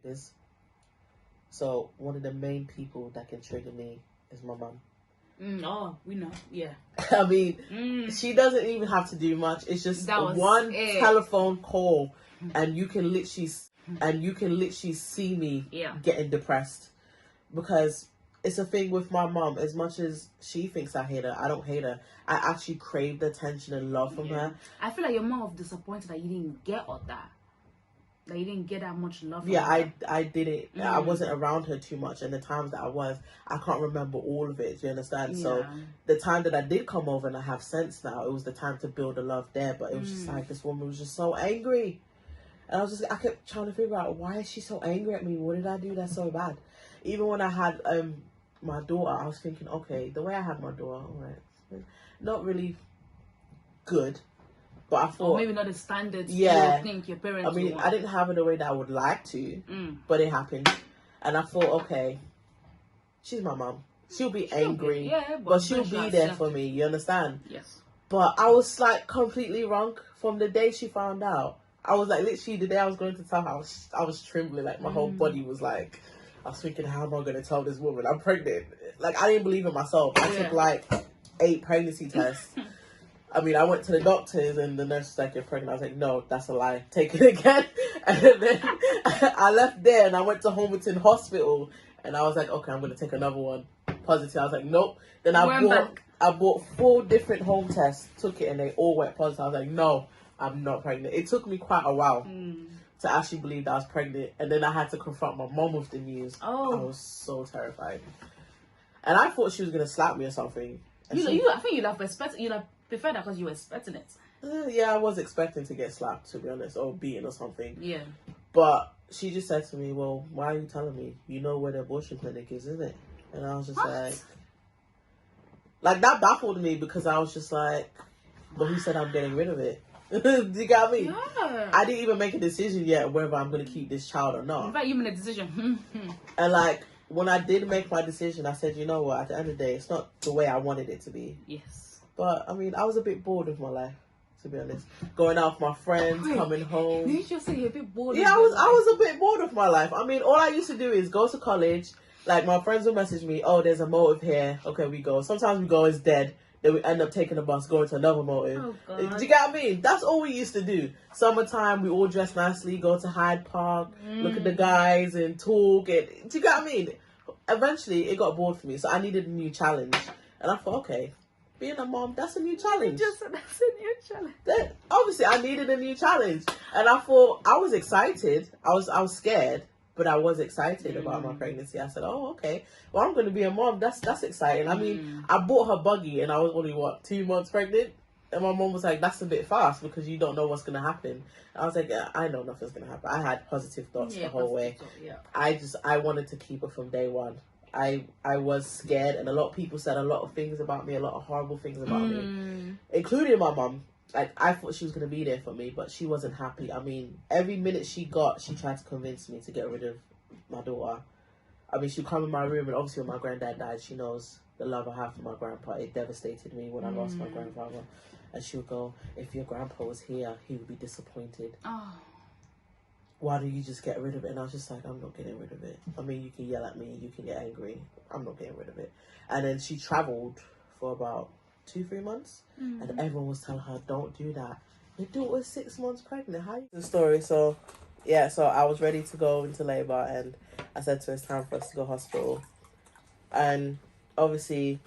is. So one of the main people that can trigger me is my mum. We know. Yeah. I mean, she doesn't even have to do much. It's just one telephone call, and you can literally see me getting depressed, because it's a thing with my mum. As much as she thinks I hate her, I don't hate her. I actually crave the attention and love from her. I feel like you're more of disappointed that you didn't get all that. That you didn't get that much love from her. I didn't. I wasn't around her too much, and the times that I was, I can't remember all of it. Do you understand? So the time that I did come over and I have sense now, it was the time to build a love there. But it was just like, this woman was just so angry. And I kept trying to figure out, why is she so angry at me? What did I do that's so bad? Even when I had my daughter, I was thinking, okay, the way I had my daughter, all right, not really good. But I thought, or maybe not the standards you would think your parents I mean, I didn't have it the way that I would like to, but it happened. And I thought, okay, she's my mum. She'll be angry, but she'll be there for me. You understand? Yes. But I was like completely wrong from the day she found out. I was like, literally the day I was going to tell her, I was trembling. Like my whole body was like, I was thinking, how am I going to tell this woman I'm pregnant? Like, I didn't believe in myself. I took like 8 pregnancy tests. I mean, I went to the doctors and the nurse was like, you're pregnant. I was like, no, that's a lie. Take it again. And then I left there and I went to Homerton Hospital and I was like, okay, I'm going to take another one. Positive. I was like, nope. Then I bought 4 different home tests, took it, and they all went positive. I was like, no, I'm not pregnant. It took me quite a while to actually believe that I was pregnant. And then I had to confront my mom with the news. I was so terrified. And I thought she was going to slap me or something. I think you'd have preferred that because you were expecting it. Yeah, I was expecting to get slapped, to be honest, or beaten or something. Yeah. But she just said to me, well, why are you telling me? You know where the abortion clinic is, isn't it? And I was just like, that baffled me, because I was just like, but who said I'm getting rid of it? Do you get me? Yeah. I didn't even make a decision yet whether I'm going to keep this child or not. In fact, you made a decision. And like, when I did make my decision, I said, you know what, at the end of the day, it's not the way I wanted it to be. Yes. But, I mean, I was a bit bored of my life, to be honest. Going out with my friends, coming home. Did you just say you're a bit bored? Yeah, I was a bit bored of my life. I mean, all I used to do is go to college. Like, my friends would message me, oh, there's a motive here. Okay, we go. Sometimes we go, it's dead. Then we end up taking a bus, going to another motive. Oh, God. Do you get what I mean? That's all we used to do. Summertime, we all dress nicely, go to Hyde Park, look at the guys and talk. And, do you get what I mean? Eventually, it got bored for me, so I needed a new challenge. And I thought, okay, being a mom, that's a new challenge. Just said that's a new challenge. Then, obviously, I needed a new challenge. And I thought, I was excited. I was scared, but I was excited about my pregnancy. I said, oh, okay. Well, I'm going to be a mom. That's exciting. I mean, I bought her buggy and I was only, 2 months pregnant? And my mom was like, that's a bit fast because you don't know what's going to happen. I was like, yeah, I know nothing's going to happen. I had positive thoughts the whole way. I wanted to keep her from day one. I was scared, and a lot of people said a lot of things about me, a lot of horrible things about me, including my mom. Like, I thought she was going to be there for me, but she wasn't happy. I mean, every minute she got, she tried to convince me to get rid of my daughter. I mean, she'd come in my room, and obviously when my granddad died, she knows the love I have for my grandpa. It devastated me when I lost my grandfather. And she would go, if your grandpa was here, he would be disappointed. Oh. Why don't you just get rid of it? And I was just like, I'm not getting rid of it. I mean, you can yell at me, you can get angry. I'm not getting rid of it. And then she travelled for about 2-3 months. And everyone was telling her, don't do that. Your daughter's 6 months pregnant. How you... The story. So, yeah, so I was ready to go into labour. And I said to her, it's time for us to go to hospital. And obviously,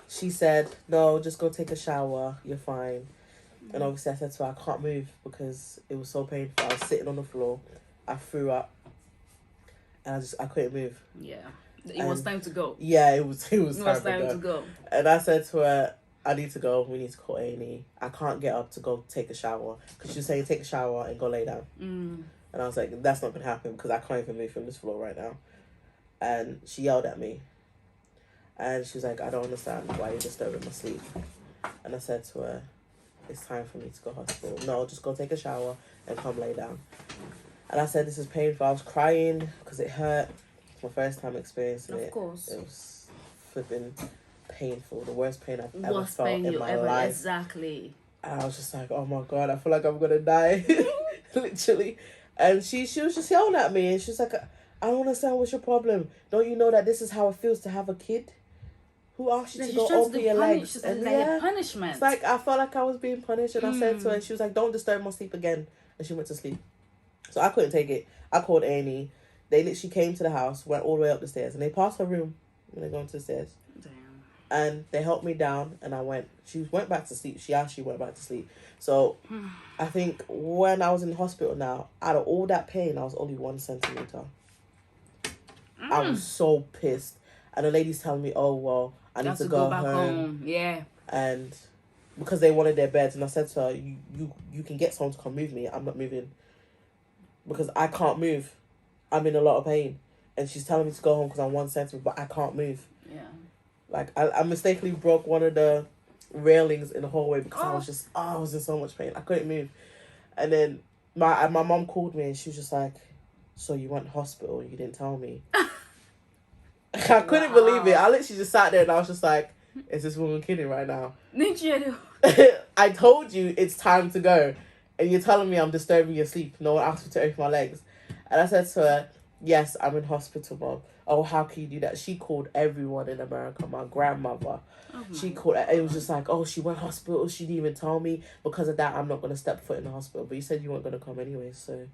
she said, no, just go take a shower. You're fine. And obviously I said to her, I can't move because it was so painful. I was sitting on the floor. I threw up. And I couldn't move. Yeah. It was time to go. Yeah, it was time to go. And I said to her, I need to go. We need to call A&E. I can't get up to go take a shower. Because she was saying, take a shower and go lay down. And I was like, that's not going to happen because I can't even move from this floor right now. And she yelled at me. And she was like, I don't understand why you're disturbing my sleep. And I said to her, it's time for me to go to hospital. No, just go take a shower and come lay down. And I said, this is painful. I was crying because it hurt. It's my first time experiencing it. Of course. It was flipping painful. The worst pain I've ever felt in my life. Exactly. And I was just like, oh my God, I feel like I'm going to die. Literally. And she was just yelling at me, and she was like, I don't understand, what's your problem? Don't you know that this is how it feels to have a kid? Who asked you to go over your legs? And like punishment. It's like I felt like I was being punished, and I said to her, and she was like, don't disturb my sleep again. And she went to sleep. So I couldn't take it. I called A&E. They literally came to the house, went all the way up the stairs, and they passed her room when they go into the stairs. Damn. And they helped me down, and she went back to sleep. She actually went back to sleep. So I think when I was in the hospital now, out of all that pain, I was only 1 centimeter. I was so pissed. And the lady's telling me, oh, well, I need to go back home. Yeah. And because they wanted their beds, and I said to her, you can get someone to come move me. I'm not moving. Because I can't move. I'm in a lot of pain. And she's telling me to go home because I'm 1 centimeter, but I can't move. Yeah. Like, I mistakenly broke one of the railings in the hallway because I was in so much pain. I couldn't move. And then my mom called me, and she was just like, so you went to hospital, you didn't tell me. I couldn't believe it. I literally just sat there, and I was just like, is this woman kidding right now? I told you it's time to go, and you're telling me I'm disturbing your sleep. No one asked me to open my legs. And I said to her, yes, I'm in hospital, Mom. Oh, how can you do that? She called everyone in America, my grandmother. She called, it was just like, oh, she went hospital. She didn't even tell me. Because of that, I'm not going to step foot in the hospital. But you said you weren't going to come anyway, so.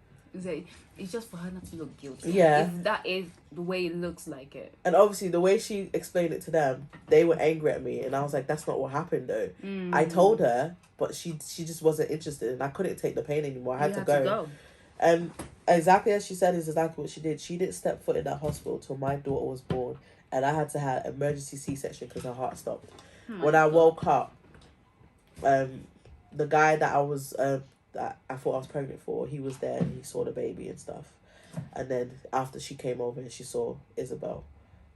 It's just for her not to look guilty. Yeah. If that is the way it looks like it. And obviously, the way she explained it to them, they were angry at me. And I was like, that's not what happened, though. I told her, but she just wasn't interested. And I couldn't take the pain anymore. I had to go. And exactly as she said is exactly what she did. She didn't step foot in that hospital till my daughter was born. And I had to have emergency C-section because her heart stopped. When I woke up, the guy that I was... that I thought I was pregnant for, he was there, and he saw the baby and stuff. And then after she came over, and she saw Isabel.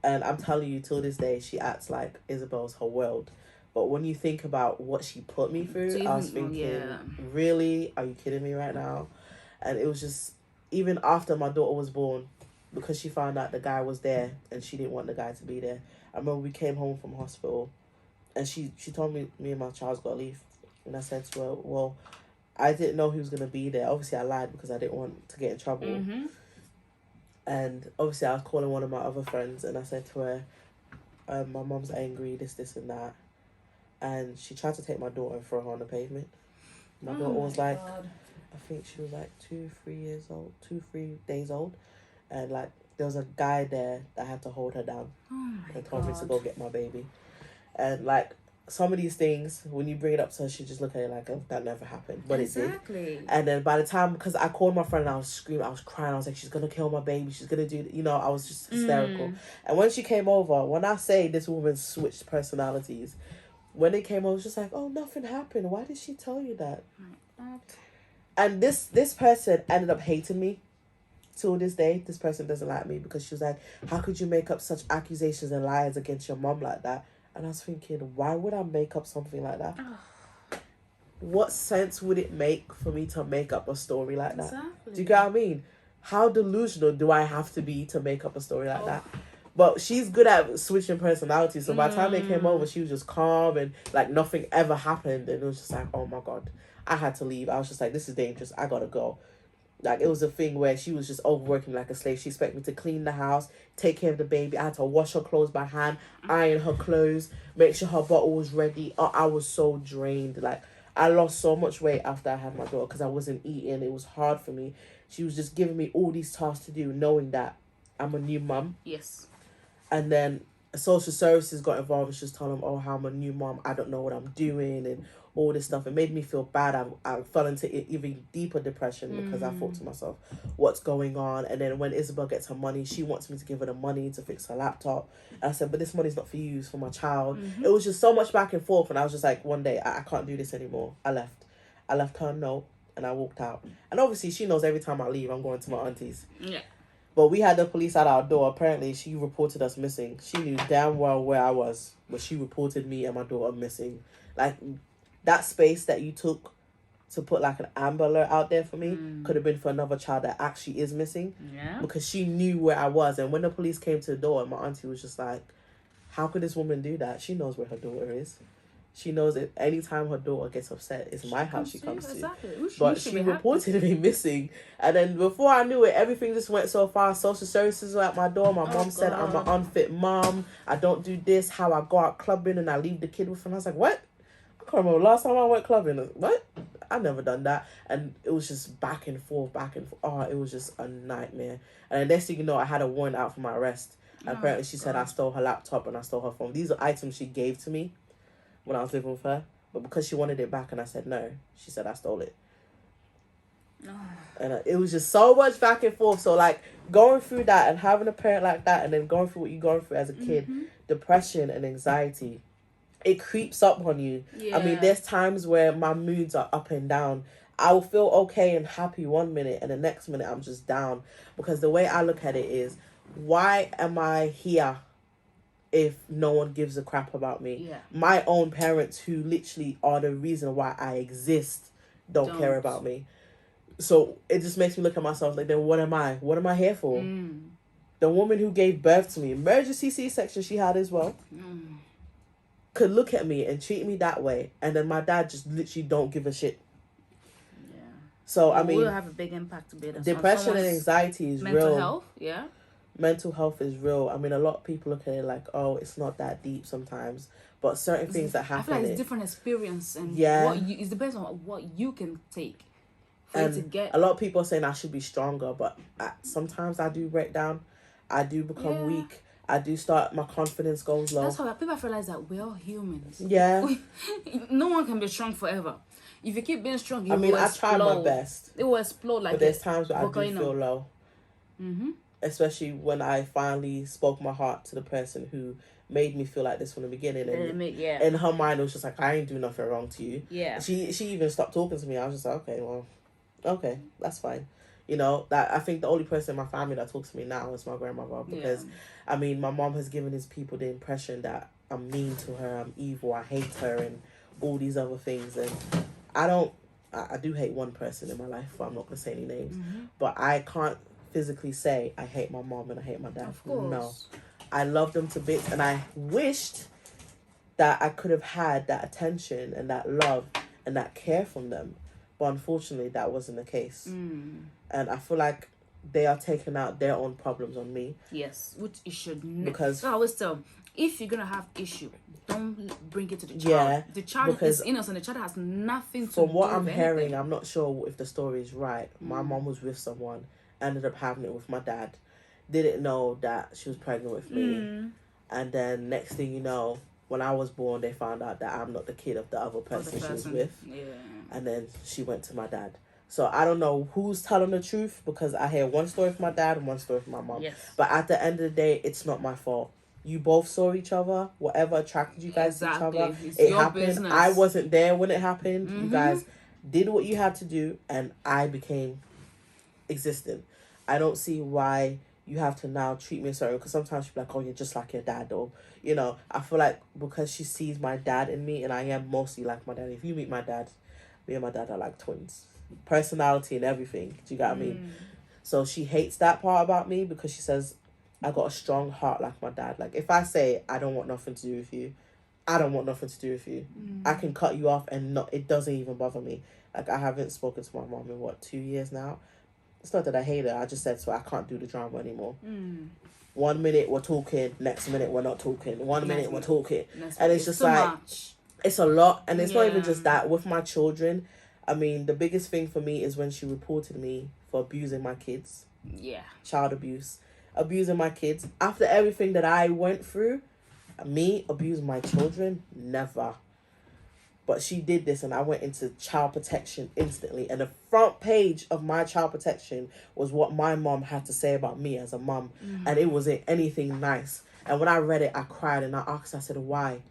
And I'm telling you, till this day, she acts like Isabel's her world. But when you think about what she put me through, I was thinking, really? Are you kidding me right now? And it was just, even after my daughter was born, because she found out the guy was there, and she didn't want the guy to be there. I remember we came home from hospital, and she told me and my child's got to leave. And I said to her, well, I didn't know he was going to be there. Obviously, I lied because I didn't want to get in trouble. And obviously, I was calling one of my other friends, and I said to her, my mom's angry, this, and that. And she tried to take my daughter and throw her on the pavement. My daughter was like, I think she was like 2-3 days old. And like, there was a guy there that had to hold her down. And told me to go get my baby. And like, some of these things, when you bring it up to her, she just look at it like, oh, that never happened. But it did. And then by the time, because I called my friend and I was screaming, I was crying. I was like, she's going to kill my baby. She's going to do, I was just hysterical. And when she came over, when I say this woman switched personalities, when it came over, it was just like, oh, nothing happened. Why did she tell you that? And this person ended up hating me. Till this day, this person doesn't like me because she was like, how could you make up such accusations and lies against your mom like that? And I was thinking, why would I make up something like that? What sense would it make for me to make up a story like that? Do you get what I mean? How delusional do I have to be to make up a story like that? But she's good at switching personalities. So by the time they came over, she was just calm and like nothing ever happened. And it was just like, oh my God, I had to leave. I was just like, this is dangerous. I gotta go. Like, it was a thing where she was just overworking like a slave. She expected me to clean the house, take care of the baby. I had to wash her clothes by hand, iron her clothes, make sure her bottle was ready. I was so drained. Like, I lost so much weight after I had my daughter because I wasn't eating. It was hard for me. She was just giving me all these tasks to do, knowing that I'm a new mum. Yes. And then social services got involved and just telling them, oh, how I'm a new mom. I don't know what I'm doing and all this stuff. It made me feel bad. I fell into even deeper depression because I thought to myself, what's going on? And then when Isabel gets her money, she wants me to give her the money to fix her laptop. And I said, but this money's not for you, it's for my child. It was just so much back and forth. And I was just like, one day, I can't do this anymore. I left her a note and I walked out. And obviously she knows every time I leave, I'm going to my auntie's. Yeah. But we had the police at our door. Apparently, she reported us missing. She knew damn well where I was, but she reported me and my daughter missing. Like, that space that you took to put like an Amber Alert out there for me could have been for another child that actually is missing. Yeah. Because she knew where I was. And when the police came to the door, my auntie was just like, how could this woman do that? She knows where her daughter is. She knows if anytime her daughter gets upset, it's my house she comes to. Exactly. But she reported me missing. And then before I knew it, everything just went so fast. Social services were at my door. My mom said I'm an unfit mom. I don't do this. How I go out clubbing and I leave the kid with him. I was like, what? I can't remember last time I went clubbing. What? I've never done that. And it was just back and forth, back and forth. Oh, it was just a nightmare. And the next thing you know, I had a warrant out for my arrest. And apparently she said I stole her laptop and I stole her phone. These are items she gave to me when I was living with her. But because she wanted it back and I said no, she said I stole it. And it was just so much back and forth. So, like, going through that and having a parent like that and then going through what you're going through as a kid, depression and anxiety, it creeps up on you. Yeah. I mean, there's times where my moods are up and down. I will feel okay and happy one minute and the next minute I'm just down. Because the way I look at it is, why am I here if no one gives a crap about me? Yeah. My own parents, who literally are the reason why I exist, don't care about me. So it just makes me look at myself like, then what am I? What am I here for? The woman who gave birth to me, emergency C-section she had as well, could look at me and treat me that way, and then my dad just literally don't give a shit. Yeah. So I mean, will have a big impact to be depression and anxiety is mental real. Health, yeah. Mental health is real. I mean, a lot of people look at it like, oh, it's not that deep sometimes, but certain things that happen. I feel like it's different experience, and it depends on what you can take. And to get... a lot of people are saying I should be stronger, but sometimes I do break down. I do become weak. I do start, my confidence goes low. That's how people realize that we're all humans. Yeah. No one can be strong forever. If you keep being strong, you will explode. I try my best. It will explode like. But there's times where I do feel low. Mm-hmm. Especially when I finally spoke my heart to the person who made me feel like this from the beginning. And in her mind, it was just like, I ain't do nothing wrong to you. Yeah. She even stopped talking to me. I was just like, okay, that's fine. You know, that I think the only person in my family that talks to me now is my grandmother, because I mean, my mom has given his people the impression that I'm mean to her, I'm evil, I hate her, and all these other things. And I do hate one person in my life, but I'm not gonna say any names. But I can't physically say I hate my mom and I hate my dad. Of course. No, I love them to bits, and I wished that I could have had that attention and that love and that care from them. But unfortunately, that wasn't the case. And I feel like they are taking out their own problems on me. Yes, which it should because I always tell, if you're gonna have issue, don't bring it to the child. Yeah, the child is innocent. The child has nothing to do with From what I'm anything. hearing, I'm not sure if the story is right. My mom was with someone, ended up having it with my dad, didn't know that she was pregnant with me, and then next thing you know, when I was born, they found out that I'm not the kid of the other person she was with. And then she went to my dad. So I don't know who's telling the truth, because I hear one story from my dad and one story from my mom. Yes. But at the end of the day, it's not my fault. You both saw each other. Whatever attracted you guys to each other, it happened. Business. I wasn't there when it happened. You guys did what you had to do, and I became existent. I don't see why you have to now treat me a certain, because sometimes she'll be like, oh, you're just like your dad, or, you know, I feel like because she sees my dad in me, and I am mostly like my dad. If you meet my dad, me and my dad are like twins. Personality and everything. Do you get what I mean? So she hates that part about me, because she says I got a strong heart like my dad. Like, if I say I don't want nothing to do with you, I don't want nothing to do with you. I can cut you off and it doesn't even bother me. Like, I haven't spoken to my mom in 2 years now. It's not that I hate her. I just said so I can't do the drama anymore. 1 minute we're talking, next minute we're not talking. 1 minute we're talking. And it's just like, much. It's a lot. And it's not even just that. With my children, I mean, the biggest thing for me is when she reported me for abusing my kids. Yeah. Child abuse. Abusing my kids. After everything that I went through, me abusing my children, never. But she did this, and I went into child protection instantly. And the front page of my child protection was what my mom had to say about me as a mom. And it wasn't anything nice. And when I read it, I cried, and I asked, I said, why?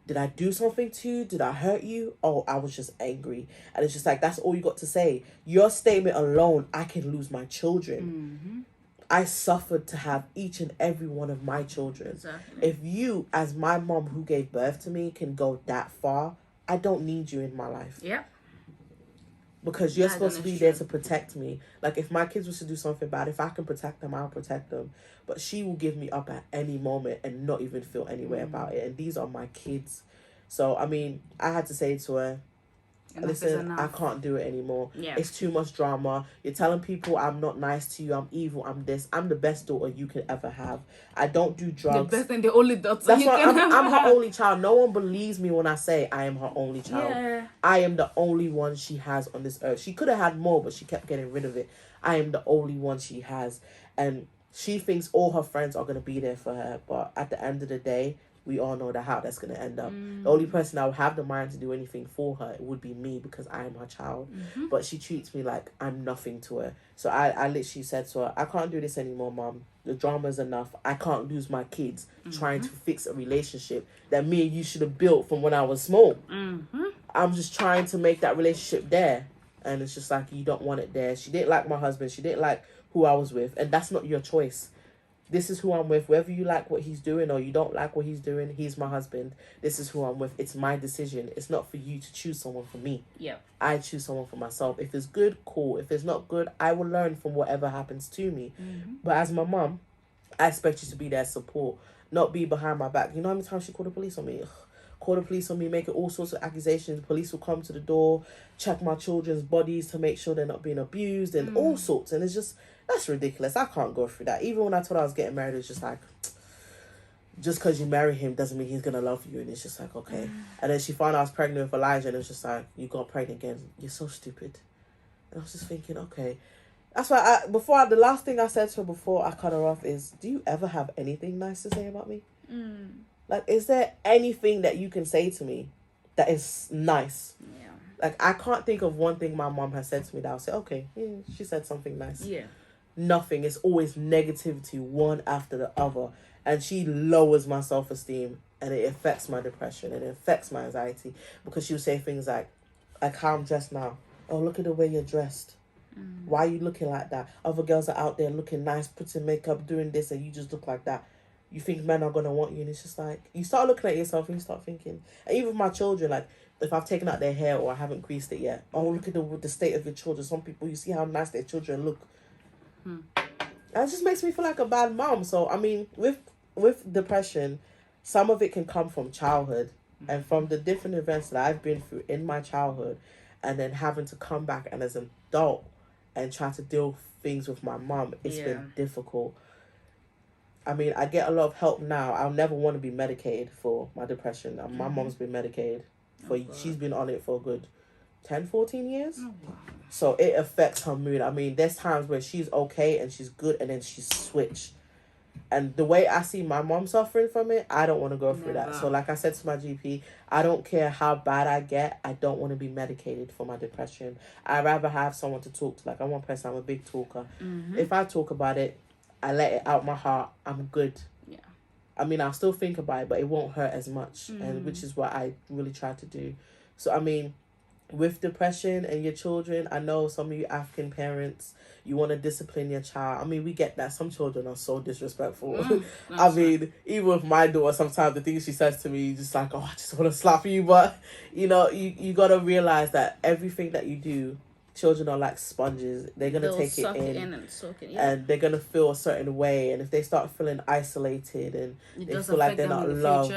Did I do something to you? Did I hurt you? Oh, I was just angry. And it's just like, that's all you got to say. Your statement alone, I can lose my children. I suffered to have each and every one of my children. Exactly. If you, as my mom who gave birth to me, can go that far, I don't need you in my life. Yeah. Because you're supposed to be there to protect me. Like, if my kids was to do something bad, if I can protect them, I'll protect them. But she will give me up at any moment and not even feel any way about it. And these are my kids. So I mean, I had to say to her, Enough is listen, enough. I can't do it anymore. Yeah. It's too much drama. You're telling people I'm not nice to you, I'm evil, I'm this. I'm the best daughter you could ever have. I don't do The drugs. best and the only daughter That's you why can I'm her have. only child. No one believes me when I say I am her only child. Yeah. I am the only one she has on this earth. She could have had more, but she kept getting rid of it. I am the only one she has. And she thinks all her friends are going to be there for her. But at the end of the day, we all know how that's going to end up. The only person that would have the mind to do anything for her would be me, because I am her child. But she treats me like I'm nothing to her. So I literally said to her, I can't do this anymore, Mom. The drama's enough. I can't lose my kids trying to fix a relationship that me and you should have built from when I was small. I'm just trying to make that relationship there. And it's just like, you don't want it there. She didn't like my husband. She didn't like who I was with. And that's not your choice. This is who I'm with. Whether you like what he's doing or you don't like what he's doing, he's my husband. This is who I'm with. It's my decision. It's not for you to choose someone for me. Yeah. I choose someone for myself. If it's good, cool. If it's not good, I will learn from whatever happens to me. But as my mum, I expect you to be there support, not be behind my back. You know how many times she called the police on me? Ugh. Call the police on me, making all sorts of accusations. Police will come to the door, check my children's bodies to make sure they're not being abused and all sorts. And it's just, that's ridiculous. I can't go through that. Even when I told her I was getting married, it's just like, just because you marry him doesn't mean he's going to love you. And it's just like, okay. And then she found out I was pregnant with Elijah, and it's just like, you got pregnant again. You're so stupid. And I was just thinking, okay. That's why the last thing I said to her before I cut her off is, do you ever have anything nice to say about me? Like, is there anything that you can say to me that is nice? Yeah. Like, I can't think of one thing my mom has said to me that I'll say, okay, she said something nice. Yeah. Nothing. It's always negativity, one after the other. And she lowers my self-esteem, and it affects my depression, and it affects my anxiety, because she'll say things like how I'm dressed now. Oh, look at the way you're dressed. Why are you looking like that? Other girls are out there looking nice, putting makeup, doing this, and you just look like that. You think men are going to want you, and it's just like, you start looking at yourself and you start thinking, and even my children, like, if I've taken out their hair or I haven't greased it yet, oh, look at the state of your children. Some people, you see how nice their children look. And it just makes me feel like a bad mom. So, I mean, with depression, some of it can come from childhood, and from the different events that I've been through in my childhood, and then having to come back and as an adult and try to deal with things with my mom, it's been difficult. I mean, I get a lot of help now. I'll never want to be medicated for my depression. My mom's been medicated she's been on it for a good 10, 14 years. Oh, wow. So it affects her mood. I mean, there's times where she's okay and she's good, and then she's switched. And the way I see my mom suffering from it, I don't want to go through that. So like I said to my GP, I don't care how bad I get. I don't want to be medicated for my depression. I'd rather have someone to talk to. Like, I'm one person, I'm a big talker. If I talk about it, I let it out my heart, I'm good. Yeah. I mean, I'll still think about it, but it won't hurt as much, and which is what I really try to do. So, I mean, with depression and your children, I know some of you African parents, you want to discipline your child. I mean, we get that. Some children are so disrespectful. I mean, even with my daughter, sometimes the things she says to me, just like, oh, I just want to slap you. But, you know, you got to realize that everything that you do, children are like sponges. They're going to take it in and soak it, and they're going to feel a certain way. And if they start feeling isolated and they feel like they're not loved,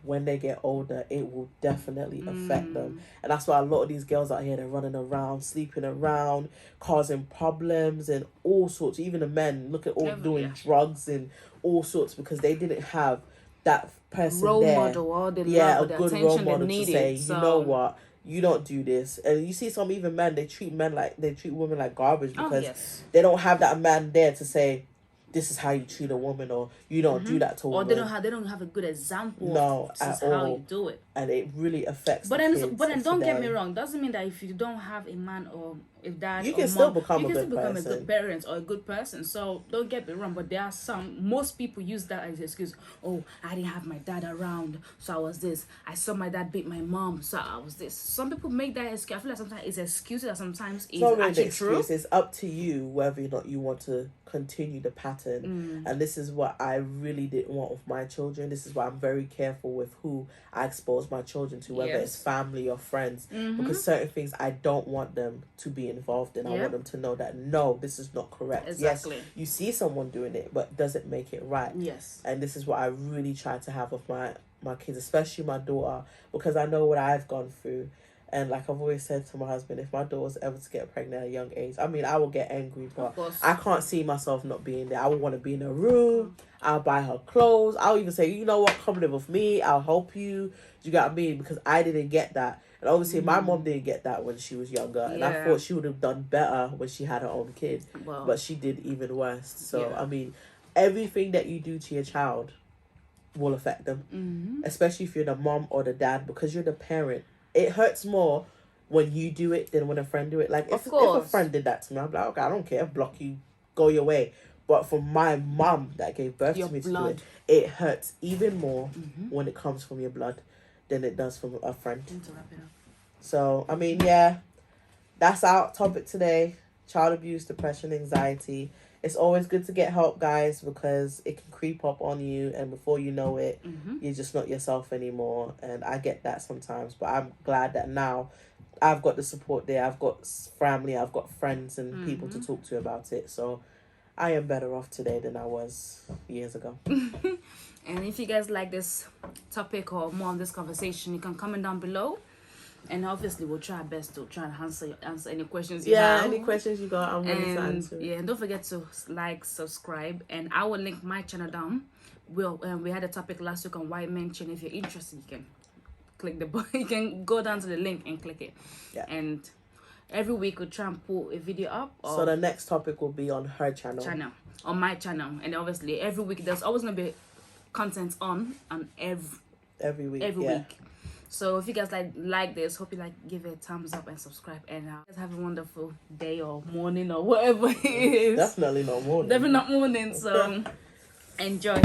when they get older, it will definitely affect them. And that's why a lot of these girls out here, they're running around, sleeping around, causing problems and all sorts. Even the men, look at all doing drugs and all sorts, because they didn't have that person role there. model, or the a love, the good attention role they model needed. to say, you know what? You don't do this. And you see some even men, they treat women like garbage, because they don't have that man there to say, this is how you treat a woman, or you don't do that to a woman. Or they don't have a good example of how you do it. And it really affects But then don't get me wrong, doesn't mean that if you don't have a man or a dad you or can mom, still become you a can good still become person. a good parent or a good person. So don't get me wrong, but there are most people use that as an excuse. Oh, I didn't have my dad around, so I was this. I saw my dad beat my mom, so I was this. Some people make that excuse. I feel like sometimes it's excuses, that sometimes it's not really actually true. It's up to you whether or not you want to continue the pattern. And this is what I really didn't want with my children. This is why I'm very careful with who I expose my children to, whether it's family or friends, because certain things I don't want them to be involved in. I want them to know that no, this is not correct. Exactly. Yes, you see someone doing it, but does it make it right? Yes. And this is what I really try to have with my kids, especially my daughter, because I know what I've gone through. And like I've always said to my husband, if my daughter's ever to get pregnant at a young age, I mean, I will get angry, but I can't see myself not being there. I would want to be in a room. I'll buy her clothes. I'll even say, you know what, come live with me. I'll help you. You got me? Because I didn't get that. And obviously, my mom didn't get that when she was younger. And I thought she would have done better when she had her own kid. Well, but she did even worse. So, I mean, everything that you do to your child will affect them. Especially if you're the mom or the dad, because you're the parent. It hurts more when you do it than when a friend do it. Like, if a friend did that to me, I'm like, okay, I don't care. Block you. Go your way. But for my mum that gave birth to me to do it hurts even more when it comes from your blood than it does from a friend. So, I mean, yeah, that's our topic today. Child abuse, depression, anxiety. It's always good to get help, guys, because it can creep up on you, and before you know it, you're just not yourself anymore. And I get that sometimes, but I'm glad that now I've got the support there. I've got family, I've got friends and people to talk to about it. So I am better off today than I was years ago. And if you guys like this topic or more on this conversation, you can comment down below. And obviously, we'll try our best to try and answer any questions you have. Yeah, any questions you got, I'm willing to answer. Yeah, and don't forget to like, subscribe, and I will link my channel down. We had a topic last week on white mention. If you're interested, you can click the button. You can go down to the link and click it. Yeah. And every week we'll try and pull a video up. So the next topic will be on her channel. On my channel, and obviously every week there's always gonna be content on every week. So if you guys like this, hope you give it a thumbs up and subscribe, and guys have a wonderful day or morning or whatever it is. Definitely not morning. Definitely not morning. So enjoy.